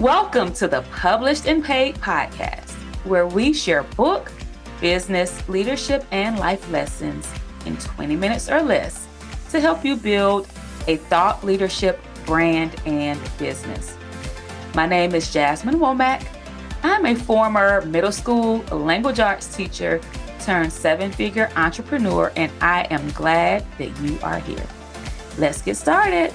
Welcome to the Published and Paid podcast, where we share book, business, leadership, and life lessons in 20 minutes or less to help you build a thought leadership brand and business. My name is Jasmine Womack. I'm a former middle school language arts teacher turned seven-figure entrepreneur, and I am glad that you are here. Let's get started.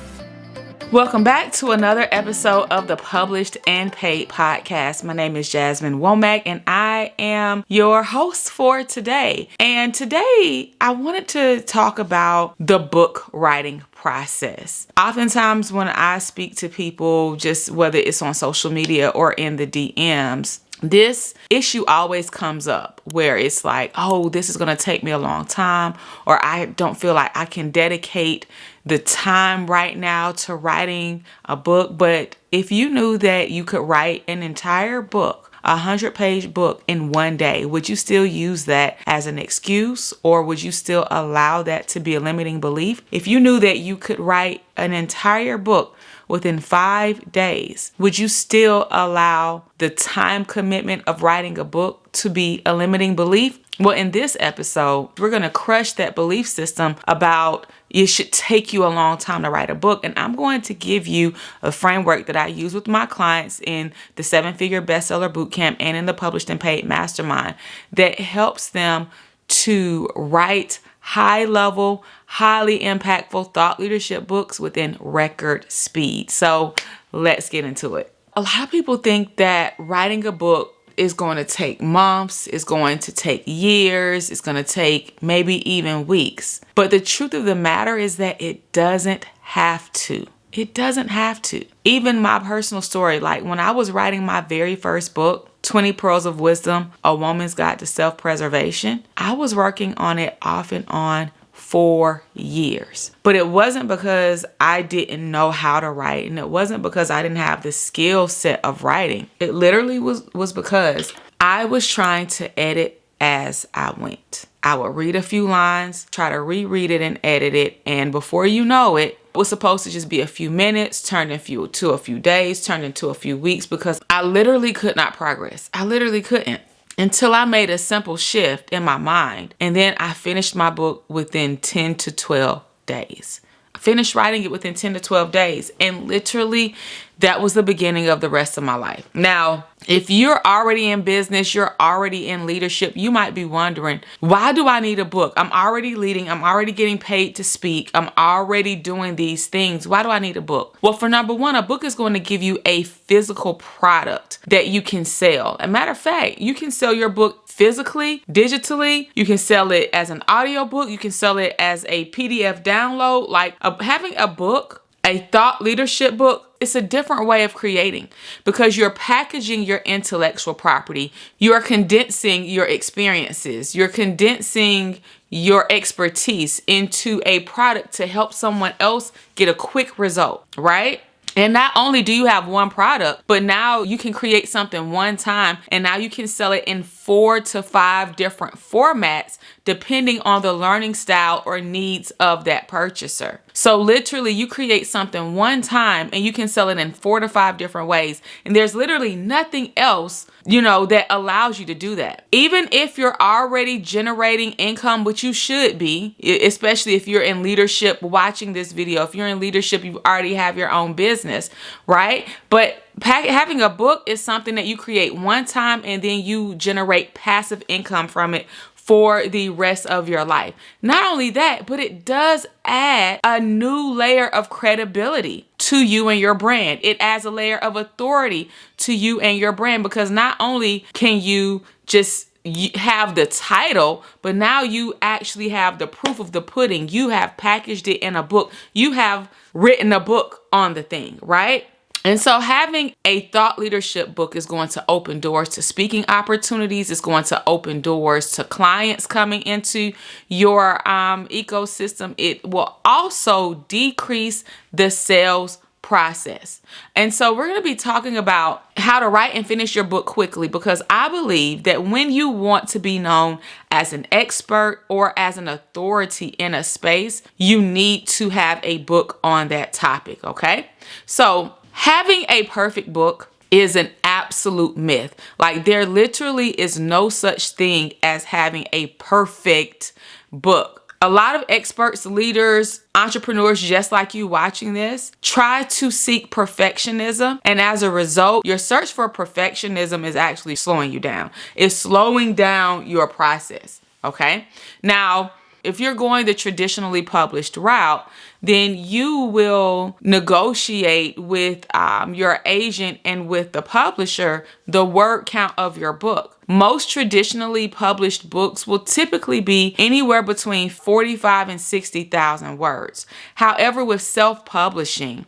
Welcome back to another episode of the Published and Paid podcast. My name is Jasmine Womack, and I am your host for today. And today, I wanted to talk about the book writing process. Oftentimes, when I speak to people, just whether it's on social media or in the DMs, this issue always comes up where it's like, oh, this is going to take me a long time, or I don't feel like I can dedicate the time right now to writing a book. But if you knew that you could write an entire book, 100-page book in one day, would you still use that as an excuse, or would you still allow that to be a limiting belief? If you knew that you could write an entire book within 5 days, would you still allow the time commitment of writing a book to be a limiting belief? Well, in this episode, we're going to crush that belief system about it should take you a long time to write a book. And I'm going to give you a framework that I use with my clients in the 7-figure Bestseller Bootcamp and in the Published and Paid Mastermind that helps them to write high-level, highly impactful thought leadership books within record speed. So let's get into it. A lot of people think that writing a book is going to take months, it's going to take years, it's going to take maybe even weeks. But the truth of the matter is that it doesn't have to. It doesn't have to. Even my personal story, like when I was writing my very first book, 20 Pearls of Wisdom, A Woman's Guide to Self-Preservation, I was working on it off and on for years. But it wasn't because I didn't know how to write, and it wasn't because I didn't have the skill set of writing. It literally was because I was trying to edit as I went. I would read a few lines, try to reread it and edit it, and before you know it, it was supposed to just be a few minutes, turned into a few days, turned into a few weeks, because I literally could not progress. I literally couldn't. Until I made a simple shift in my mind. And then I finished my book within 10 to 12 days. I finished writing it within 10 to 12 days. And literally, that was the beginning of the rest of my life. Now, if you're already in business, you're already in leadership, you might be wondering, why do I need a book? I'm already leading. I'm already getting paid to speak. I'm already doing these things. Why do I need a book? Well, for number one, a book is going to give you a physical product that you can sell. As a matter of fact, you can sell your book physically, digitally. You can sell it as an audio book. You can sell it as a PDF download. Like having a book, a thought leadership book, it's a different way of creating because you're packaging your intellectual property. You are condensing your experiences. You're condensing your expertise into a product to help someone else get a quick result, right? And not only do you have one product, but now you can create something one time, and now you can sell it in 4 to 5 different formats depending on the learning style or needs of that purchaser. So literally you create something one time and you can sell it in 4 to 5 different ways. And there's literally nothing else, that allows you to do that. Even if you're already generating income, which you should be, especially if you're in leadership watching this video, if you're in leadership, you already have your own business, right? But having a book is something that you create one time and then you generate passive income from it for the rest of your life. Not only that, but it does add a new layer of credibility to you and your brand. It adds a layer of authority to you and your brand because not only can you just have the title, but now you actually have the proof of the pudding. You have packaged it in a book. You have written a book on the thing, right? And so having a thought leadership book is going to open doors to speaking opportunities. It's going to open doors to clients coming into your ecosystem. It will also decrease the sales process. And so we're going to be talking about how to write and finish your book quickly, because I believe that when you want to be known as an expert or as an authority in a space, you need to have a book on that topic. Okay. So having a perfect book is an absolute myth. Like, there literally is no such thing as having a perfect book. A lot of experts, leaders, entrepreneurs just like you watching this try to seek perfectionism, and as a result, your search for perfectionism is actually slowing you down. It's slowing down your process, okay? Now, if you're going the traditionally published route, then you will negotiate with your agent and with the publisher the word count of your book. Most traditionally published books will typically be anywhere between 45 and 60,000 words. However, with self-publishing,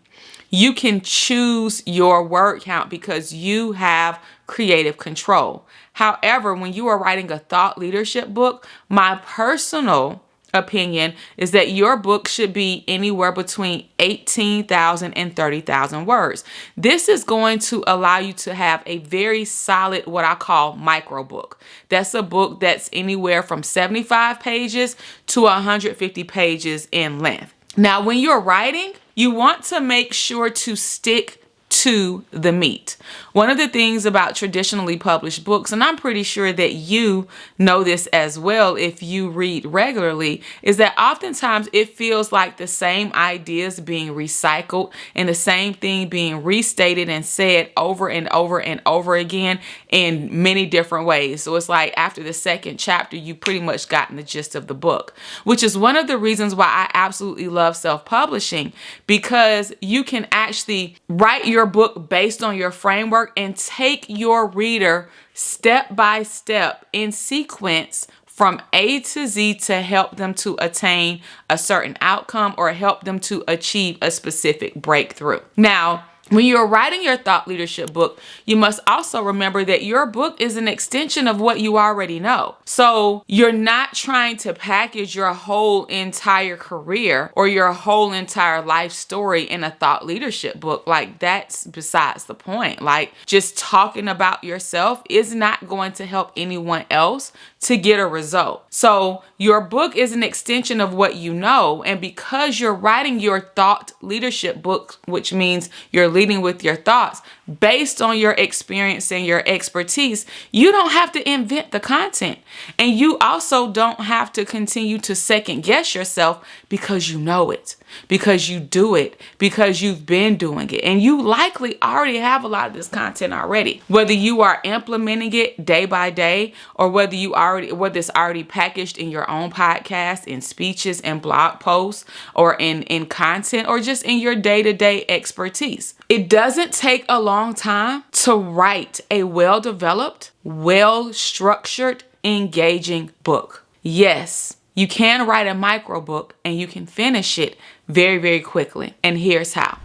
you can choose your word count because you have creative control. However, when you are writing a thought leadership book, my personal opinion is that your book should be anywhere between 18,000 and 30,000 words. This is going to allow you to have a very solid, what I call micro book. That's a book that's anywhere from 75 pages to 150 pages in length. Now, when you're writing, you want to make sure to stick to the meat. One of the things about traditionally published books, and I'm pretty sure that you know this as well if you read regularly, is that oftentimes it feels like the same ideas being recycled and the same thing being restated and said over and over and over again in many different ways. So it's like after the second chapter, you've pretty much gotten the gist of the book, which is one of the reasons why I absolutely love self-publishing, because you can actually write your book based on your framework and take your reader step by step in sequence from A to Z to help them to attain a certain outcome or help them to achieve a specific breakthrough. Now, when you're writing your thought leadership book, you must also remember that your book is an extension of what you already know. So you're not trying to package your whole entire career or your whole entire life story in a thought leadership book. Like, that's besides the point. Like, just talking about yourself is not going to help anyone else to get a result. So your book is an extension of what you know. And because you're writing your thought leadership book, which means you're leading with your thoughts based on your experience and your expertise, you don't have to invent the content. And you also don't have to continue to second guess yourself because you know it, because you do it, because you've been doing it. And you likely already have a lot of this content already, whether you are implementing it day by day or whether it's already packaged in your own podcast, in speeches and blog posts, or in content, or just in your day-to-day expertise. It doesn't take a long time to write a well-developed, well-structured, engaging book. Yes, you can write a micro book and you can finish it very, very quickly. And here's how.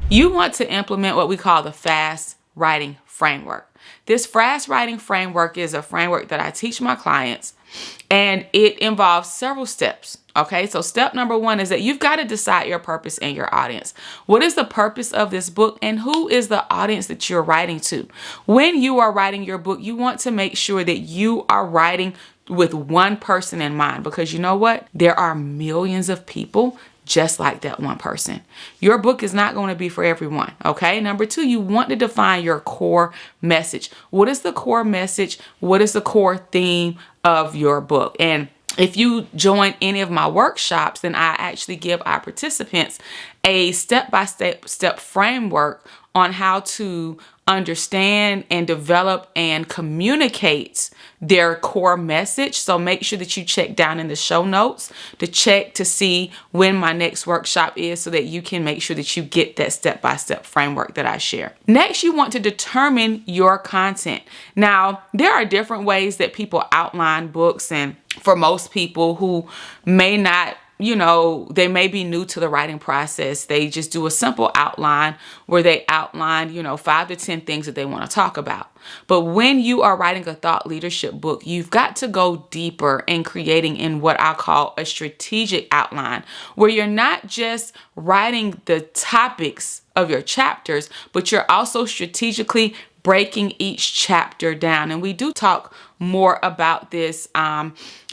You want to implement what we call the fast writing framework. This fast writing framework is a framework that I teach my clients, and it involves several steps. Okay, so step number one is that you've got to decide your purpose and your audience. What is the purpose of this book, and who is the audience that you're writing to? When you are writing your book, you want to make sure that you are writing with one person in mind, because you know what? There are millions of people just like that one person. Your book is not going to be for everyone, okay? Number two, you want to define your core message. What is the core message? What is the core theme of your book? And if you join any of my workshops, then I actually give our participants a step-by-step framework on how to understand and develop and communicate their core message. So make sure that you check down in the show notes to check to see when my next workshop is, so that you can make sure that you get that step-by-step framework that I share. Next, you want to determine your content. Now, there are different ways that people outline books, and for most people who may not, they may be new to the writing process, they just do a simple outline where they outline, 5 to 10 things that they want to talk about. But when you are writing a thought leadership book, you've got to go deeper in creating in what I call a strategic outline, where you're not just writing the topics of your chapters, but you're also strategically breaking each chapter down. And we do talk more about this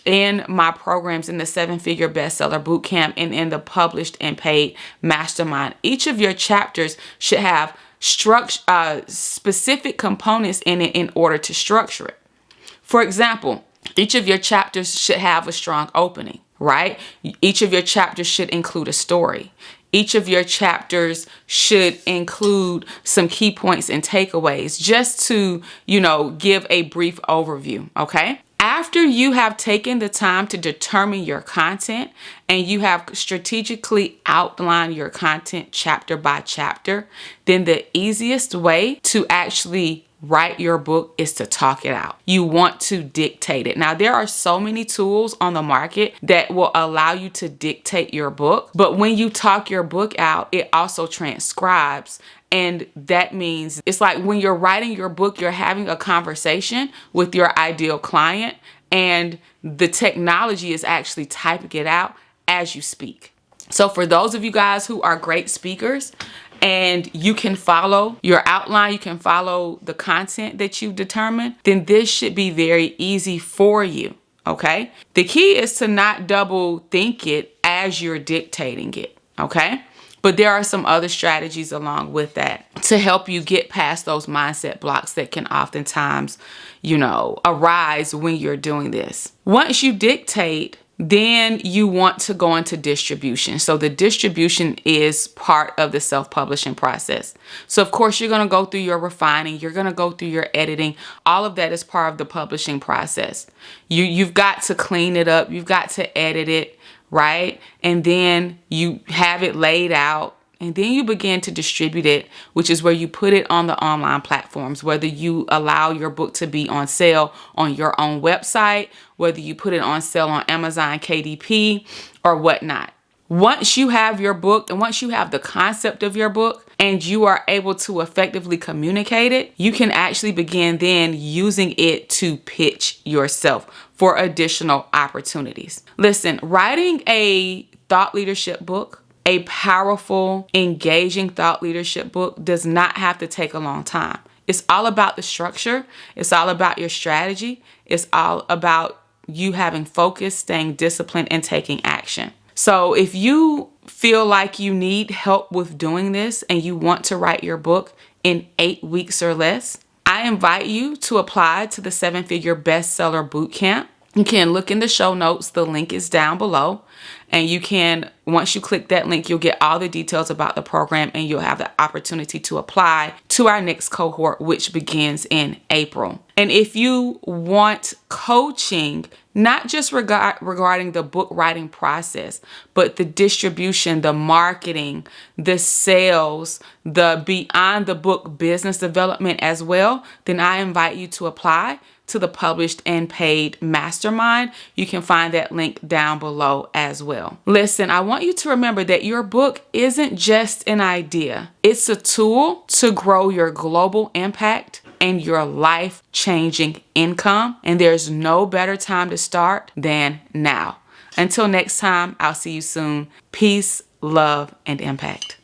in my programs in the 7-Figure Bestseller Bootcamp and in the Published and Paid Mastermind. Each of your chapters should have specific components in it in order to structure it. For example, each of your chapters should have a strong opening, right? Each of your chapters should include a story. Each of your chapters should include some key points and takeaways just to, give a brief overview, okay? After you have taken the time to determine your content and you have strategically outlined your content chapter by chapter, then the easiest way to actually write your book is to talk it out. You want to dictate it. Now, there are so many tools on the market that will allow you to dictate your book, but when you talk your book out, it also transcribes. And that means it's like when you're writing your book, you're having a conversation with your ideal client, and the technology is actually typing it out as you speak. So for those of you guys who are great speakers and you can follow your outline, you can follow the content that you've determined, then this should be very easy for you, okay? The key is to not double think it as you're dictating it, okay? But there are some other strategies along with that to help you get past those mindset blocks that can oftentimes, arise when you're doing this. Once you dictate, then you want to go into distribution. So the distribution is part of the self-publishing process. So of course, you're going to go through your refining, you're going to go through your editing. All of that is part of the publishing process. You've got to clean it up. You've got to edit it, right? And then you have it laid out. And then you begin to distribute it, which is where you put it on the online platforms, whether you allow your book to be on sale on your own website, whether you put it on sale on Amazon, KDP, or whatnot. Once you have your book and once you have the concept of your book and you are able to effectively communicate it, you can actually begin then using it to pitch yourself for additional opportunities. Listen, writing a thought leadership book, a powerful, engaging thought leadership book does not have to take a long time. It's all about the structure. It's all about your strategy. It's all about you having focus, staying disciplined, and taking action. So if you feel like you need help with doing this and you want to write your book in 8 weeks or less, I invite you to apply to the 7-Figure Bestseller Bootcamp. You can look in the show notes. The link is down below. And you can, once you click that link, you'll get all the details about the program and you'll have the opportunity to apply to our next cohort, which begins in April. And if you want coaching, not just regarding the book writing process, but the distribution, the marketing, the sales, the beyond the book business development as well, then I invite you to apply to the Published and Paid Mastermind. You can find that link down below as well. Listen, I want you to remember that your book isn't just an idea. It's a tool to grow your global impact and your life-changing income. And there's no better time to start than now. Until next time, I'll see you soon. Peace, love, and impact.